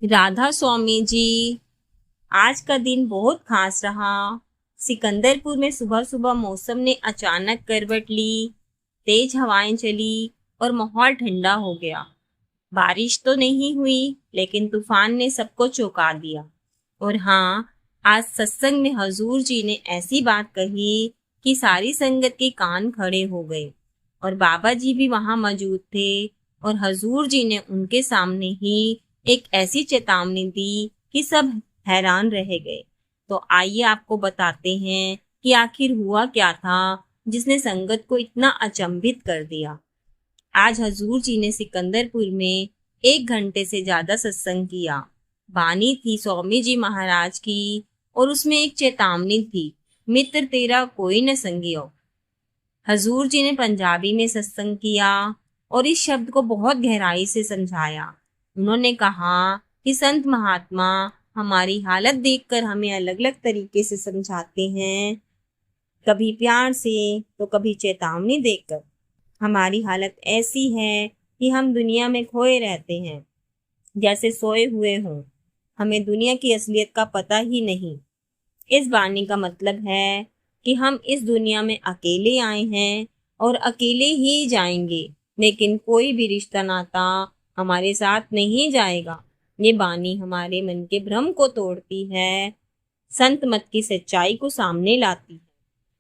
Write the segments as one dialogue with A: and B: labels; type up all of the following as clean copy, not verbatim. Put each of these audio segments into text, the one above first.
A: राधा स्वामी जी, आज का दिन बहुत खास रहा। सिकंदरपुर में सुबह सुबह मौसम ने अचानक करवट ली, तेज हवाएं चली और माहौल ठंडा हो गया। बारिश तो नहीं हुई, लेकिन तूफान ने सबको चौंका दिया। और हाँ, आज सत्संग में हजूर जी ने ऐसी बात कही कि सारी संगत के कान खड़े हो गए। और बाबा जी भी वहां मौजूद थे और हजूर जी ने उनके सामने ही एक ऐसी चेतावनी दी कि सब हैरान रह गए। तो आइए आपको बताते हैं कि आखिर हुआ क्या था जिसने संगत को इतना अचंभित कर दिया। आज हजूर जी ने सिकंदरपुर में 1 घंटे से ज्यादा सत्संग किया। बानी थी स्वामी जी महाराज की और उसमें एक चेतावनी थी, मित्र तेरा कोई न संगियो। हजूर जी ने पंजाबी में सत्संग किया और इस शब्द को बहुत गहराई से समझाया। उन्होंने कहा कि संत महात्मा हमारी हालत देखकर हमें अलग अलग तरीके से समझाते हैं, कभी प्यार से तो कभी चेतावनी देकर। हमारी हालत ऐसी है कि हम दुनिया में खोए रहते हैं, जैसे सोए हुए हों। हमें दुनिया की असलियत का पता ही नहीं। इस वाणी का मतलब है कि हम इस दुनिया में अकेले आए हैं और अकेले ही जाएंगे, लेकिन कोई भी रिश्ता नाता हमारे साथ नहीं जाएगा। ये वाणी हमारे मन के भ्रम को तोड़ती है, संत मत की सच्चाई को सामने लाती है।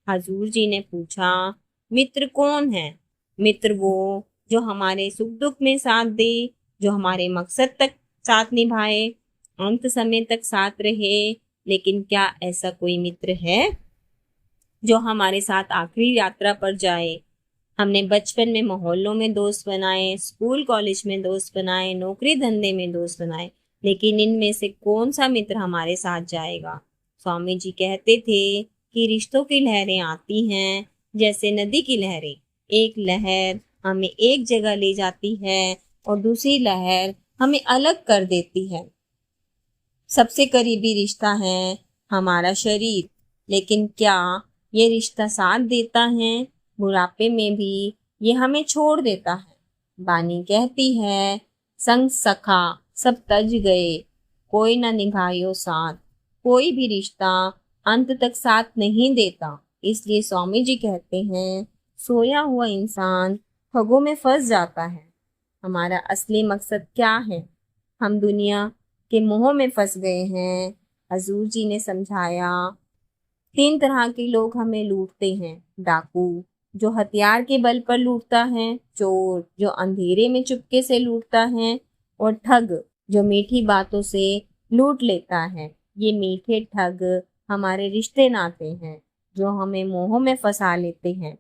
A: हजूर जी ने पूछा, मित्र कौन है? मित्र वो जो हमारे सुख दुख में साथ दे, जो हमारे मकसद तक साथ निभाए, अंत समय तक साथ रहे। लेकिन क्या ऐसा कोई मित्र है जो हमारे साथ आखिरी यात्रा पर जाए? हमने बचपन में मोहल्लों में दोस्त बनाए, स्कूल कॉलेज में दोस्त बनाए, नौकरी धंधे में दोस्त बनाए, लेकिन इनमें से कौन सा मित्र हमारे साथ जाएगा? स्वामी जी कहते थे कि रिश्तों की लहरें आती हैं जैसे नदी की लहरें। एक लहर हमें एक जगह ले जाती है और दूसरी लहर हमें अलग कर देती है। सबसे करीबी रिश्ता है हमारा शरीर, लेकिन क्या ये रिश्ता साथ देता है? बुढ़ापे में भी ये हमें छोड़ देता है। बानी कहती है, संग सखा सब तज गए, कोई न निभायो साथ। कोई भी रिश्ता अंत तक साथ नहीं देता। इसलिए स्वामी जी कहते हैं, सोया हुआ इंसान ठगों में फंस जाता है। हमारा असली मकसद क्या है? हम दुनिया के मोह में फंस गए हैं। हजूर जी ने समझाया, 3 तरह के लोग हमें लूटते हैं। डाकू जो हथियार के बल पर लूटता है, चोर जो अंधेरे में चुपके से लूटता है, और ठग जो मीठी बातों से लूट लेता है। ये मीठे ठग हमारे रिश्ते नाते हैं जो हमें मोह में फंसा लेते हैं।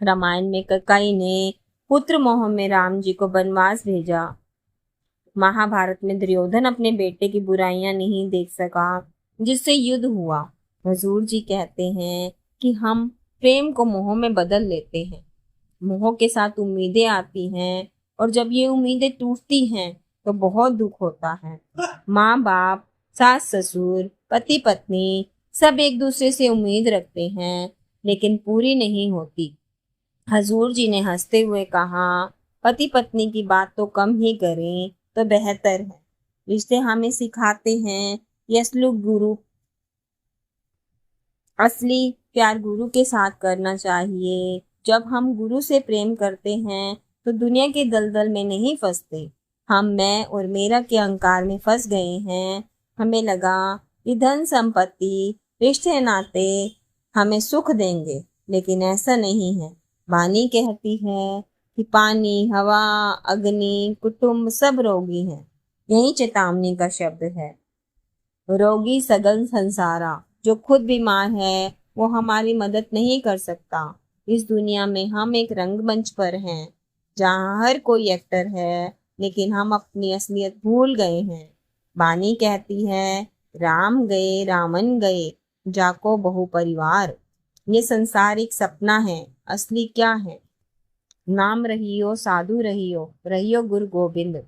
A: रामायण में ककाई ने पुत्र मोह में राम जी को वनवास भेजा। महाभारत में दुर्योधन अपने बेटे की बुराइयां नहीं देख सका, जिससे युद्ध हुआ। हजूर जी कहते हैं कि हम प्रेम को मोह में बदल लेते हैं। मोह के साथ उम्मीदें आती हैं और जब ये उम्मीदें टूटती हैं तो बहुत दुख होता है। माँ बाप, सास ससुर, पति पत्नी सब एक दूसरे से उम्मीद रखते हैं, लेकिन पूरी नहीं होती। हजूर जी ने हंसते हुए कहा, पति पत्नी की बात तो कम ही करें तो बेहतर है। रिश्ते हमें सिखाते हैं कि असली प्यार गुरु के साथ करना चाहिए। जब हम गुरु से प्रेम करते हैं तो दुनिया के दलदल में नहीं फंसते। हम मैं और मेरा के अहंकार में फंस गए हैं। हमें लगा कि धन संपत्ति, रिश्ते नाते हमें सुख देंगे, लेकिन ऐसा नहीं है। वाणी कहती है कि पानी, हवा, अग्नि, कुटुंब सब रोगी हैं। यही चेतावनी का शब्द है। रोगी सगल संसारा, जो खुद बीमार है वो हमारी मदद नहीं कर सकता। इस दुनिया में हम एक रंगमंच पर हैं जहाँ हर कोई एक्टर है, लेकिन हम अपनी असलियत भूल गए हैं। बानी कहती है, राम गए रामन गए, जाको बहु परिवार। ये संसार एक सपना है, असली क्या है? नाम रहियो साधु रहियो, रहियो गुरु गोविंद।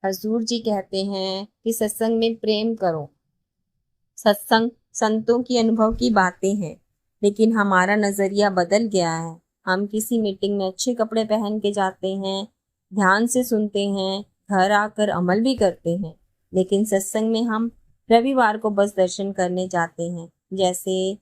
A: हजूर जी कहते हैं कि सत्संग में प्रेम करो। सत्संग संतों की अनुभव की बातें हैं, लेकिन हमारा नजरिया बदल गया है। हम किसी मीटिंग में अच्छे कपड़े पहन के जाते हैं, ध्यान से सुनते हैं, घर आकर अमल भी करते हैं, लेकिन सत्संग में हम रविवार को बस दर्शन करने जाते हैं, जैसे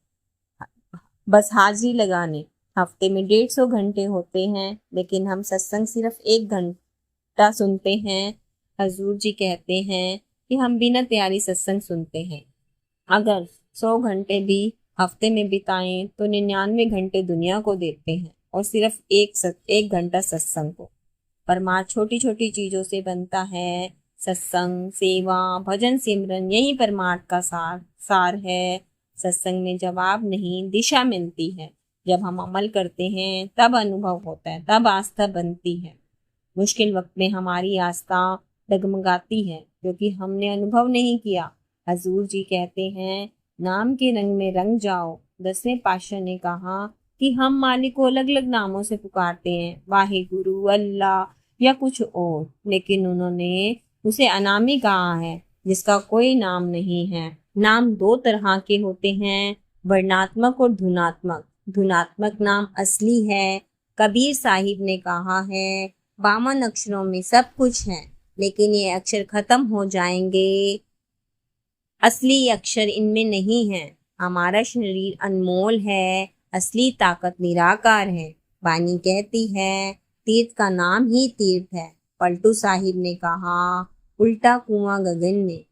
A: बस हाजिरी लगाने। हफ्ते में 150 घंटे होते हैं, लेकिन हम सत्संग सिर्फ 1 घंटा सुनते हैं। हजूर जी कहते हैं कि हम बिना तैयारी सत्संग सुनते हैं। अगर 100 घंटे भी हफ्ते में बिताएं तो 99 घंटे दुनिया को देते हैं और सिर्फ एक घंटा सत्संग को। परमार्थ छोटी छोटी चीजों से बनता है। सत्संग, सेवा, भजन, सिमरन, यही परमार्थ का सार है। सत्संग में जवाब नहीं, दिशा मिलती है। जब हम अमल करते हैं तब अनुभव होता है, तब आस्था बनती है। मुश्किल वक्त में हमारी आस्था डगमगाती है क्योंकि हमने अनुभव नहीं किया। हजूर जी कहते हैं, नाम के रंग में रंग जाओ। 10वें पातशाह ने कहा कि हम मालिक को अलग अलग नामों से पुकारते हैं, वाहे गुरु, अल्लाह या कुछ और, लेकिन उन्होंने उसे अनामी कहा है जिसका कोई नाम नहीं है। नाम 2 तरह के होते हैं, वर्णात्मक और धुनात्मक। धुनात्मक नाम असली है। कबीर साहिब ने कहा है, 52 अक्षरों में सब कुछ है, लेकिन ये अक्षर खत्म हो जाएंगे, असली अक्षर इनमें नहीं है। हमारा शरीर अनमोल है, असली ताकत निराकार है। बानी कहती है, तीर्थ का नाम ही तीर्थ है। पलटू साहिब ने कहा, उल्टा कुआं गगन में,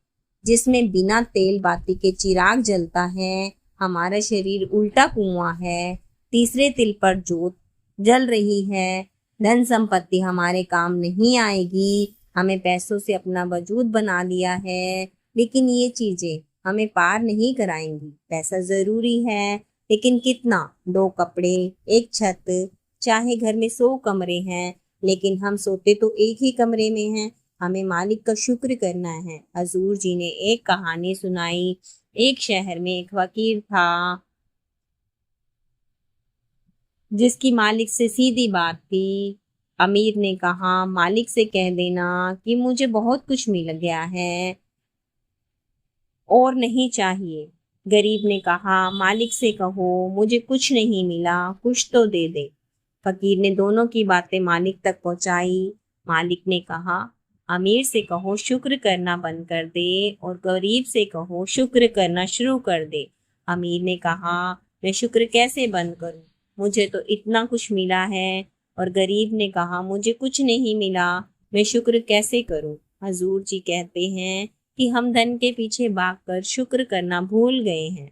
A: जिसमें बिना तेल बाती के चिराग जलता है। हमारा शरीर उल्टा कुआं है, तीसरे तिल पर जोत जल रही है। धन संपत्ति हमारे काम नहीं आएगी। हमें पैसों से अपना वजूद बना लिया है, लेकिन ये चीजें हमें पार नहीं कराएंगी। पैसा जरूरी है, लेकिन कितना? 2 कपड़े, 1 छत। चाहे घर में 100 कमरे हैं, लेकिन हम सोते तो एक ही कमरे में हैं। हमें मालिक का शुक्र करना है। हजूर जी ने एक कहानी सुनाई। एक शहर में एक फकीर था जिसकी मालिक से सीधी बात थी। अमीर ने कहा, मालिक से कह देना कि मुझे बहुत कुछ मिल गया है और नहीं चाहिए। गरीब ने कहा, मालिक से कहो मुझे कुछ नहीं मिला, कुछ तो दे दे। फकीर ने दोनों की बातें मालिक तक पहुंचाई। मालिक ने कहा, अमीर से कहो शुक्र करना बंद कर दे और गरीब से कहो शुक्र करना शुरू कर दे। अमीर ने कहा, मैं शुक्र कैसे बंद करूं, मुझे तो इतना कुछ मिला है। और गरीब ने कहा, मुझे कुछ नहीं मिला, मैं शुक्र कैसे करूं। हजूर जी कहते हैं कि हम धन के पीछे भागकर शुक्र करना भूल गए हैं।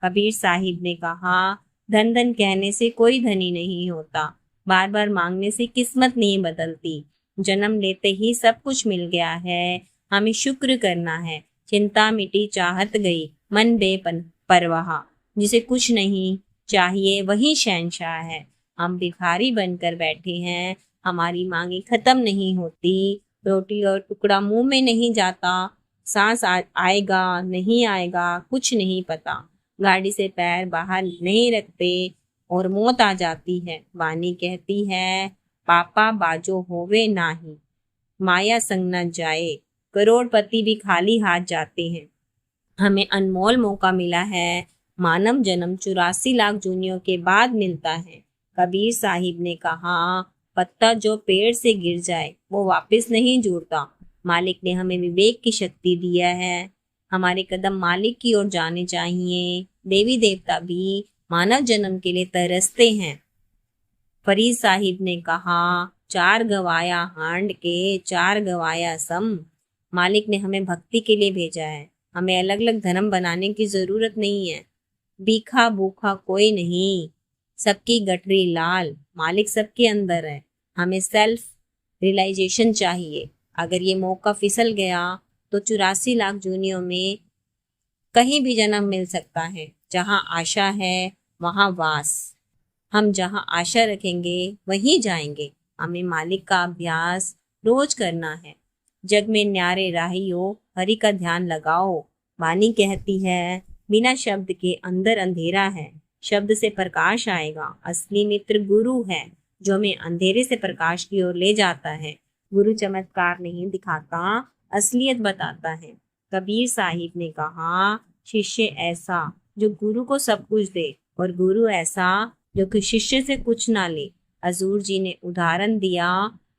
A: कबीर साहिब ने कहा, धन धन कहने से कोई धनी नहीं होता, बार बार मांगने से किस्मत नहीं बदलती। जन्म लेते ही सब कुछ मिल गया है, हमें शुक्र करना है। चिंता मिटी, चाहत गई, मन बेपरवाह। जिसे कुछ नहीं चाहिए वही शहंशाह है। हम भिखारी बनकर बैठे हैं, हमारी मांगे खत्म नहीं होती। रोटी और टुकड़ा मुंह में नहीं जाता, सांस आएगा नहीं आएगा कुछ नहीं पता। गाड़ी से पैर बाहर नहीं रखते और मौत आ जाती है। वाणी कहती है, पापा बाजो होवे नाही, माया संग न जाए। करोड़पति भी खाली हाथ जाते हैं। हमें अनमोल मौका मिला है। मानव जन्म 84 लाख जूनियों के बाद मिलता है। कबीर साहिब ने कहा, पत्ता जो पेड़ से गिर जाए वो वापस नहीं जुड़ता। मालिक ने हमें विवेक की शक्ति दिया है। हमारे कदम मालिक की ओर जाने चाहिए। देवी देवता भी मानव जन्म के लिए तरसते हैं। फरीद साहिब ने कहा, 4 गवाया हांड के, 4 गवाया सम। मालिक ने हमें भक्ति के लिए भेजा है। हमें अलग अलग धर्म बनाने की जरूरत नहीं है। भीखा भूखा कोई नहीं, सबकी गठरी लाल। मालिक सबके अंदर है। हमें सेल्फ रियलाइजेशन चाहिए। अगर ये मौका फिसल गया तो 84 लाख जूनियों में कहीं भी जन्म मिल सकता है। जहाँ आशा है वहाँ वास। हम जहाँ आशा रखेंगे वहीं जाएंगे। हमें मालिक का अभ्यास रोज करना है। जग में न्यारे राहियो, हरि का ध्यान लगाओ। वाणी कहती है, बिना शब्द के अंदर अंधेरा है, शब्द से प्रकाश आएगा। असली मित्र गुरु है, जो हमें अंधेरे से प्रकाश की ओर ले जाता है। गुरु चमत्कार नहीं दिखाता, असलियत बताता है। कबीर साहिब ने कहा, शिष्य ऐसा जो गुरु को सब कुछ दे और गुरु ऐसा जो कि शिष्य से कुछ ना ले। हजूर जी ने उदाहरण दिया,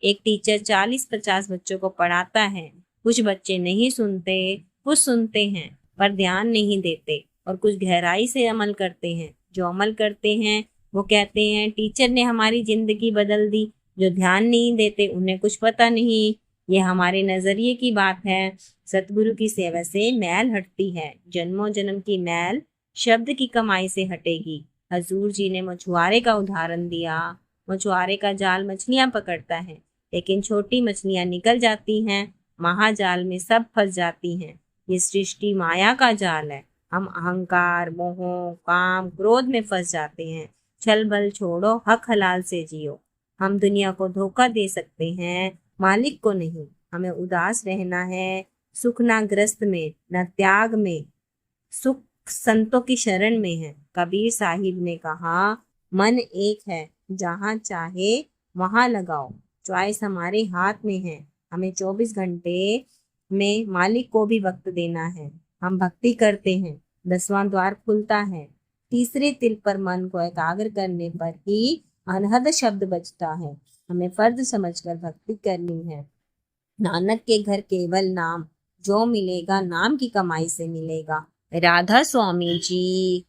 A: एक टीचर 40-50 बच्चों को पढ़ाता है। कुछ बच्चे नहीं सुनते, कुछ सुनते हैं पर ध्यान नहीं देते, और कुछ गहराई से अमल करते हैं। जो अमल करते हैं वो कहते हैं टीचर ने हमारी जिंदगी बदल दी। जो ध्यान नहीं देते उन्हें कुछ पता नहीं। ये हमारे नजरिए की बात है। सतगुरु की सेवा से मैल हटती है। जन्मों जन्म की मैल शब्द की कमाई से हटेगी। हजूर जी ने मछुआरे का उदाहरण दिया। मछुआरे का जाल मछलियां पकड़ता है, लेकिन छोटी मछलियां निकल जाती हैं, महाजाल में सब फंस जाती हैं। ये सृष्टि माया का जाल है। हम अहंकार, मोह, काम, क्रोध में फंस जाते हैं। छल बल छोड़ो, हक हलाल से जियो। हम दुनिया को धोखा दे सकते हैं, मालिक को नहीं। हमें उदास रहना है, सुख ना ग्रस्त में, न त्याग में। सुख संतों की शरण में है। कबीर साहिब ने कहा, मन एक है, जहाँ चाहे वहां लगाओ। चॉइस हमारे हाथ में है। हमें 24 घंटे में मालिक को भी वक्त देना है। हम भक्ति करते हैं, 10वां द्वार खुलता है। तीसरे तिल पर मन को एकाग्र करने पर ही अनहद शब्द बजता है। हमें फर्ज समझकर भक्ति करनी है। नानक के घर केवल नाम, जो मिलेगा नाम की कमाई से मिलेगा। राधा स्वामी जी।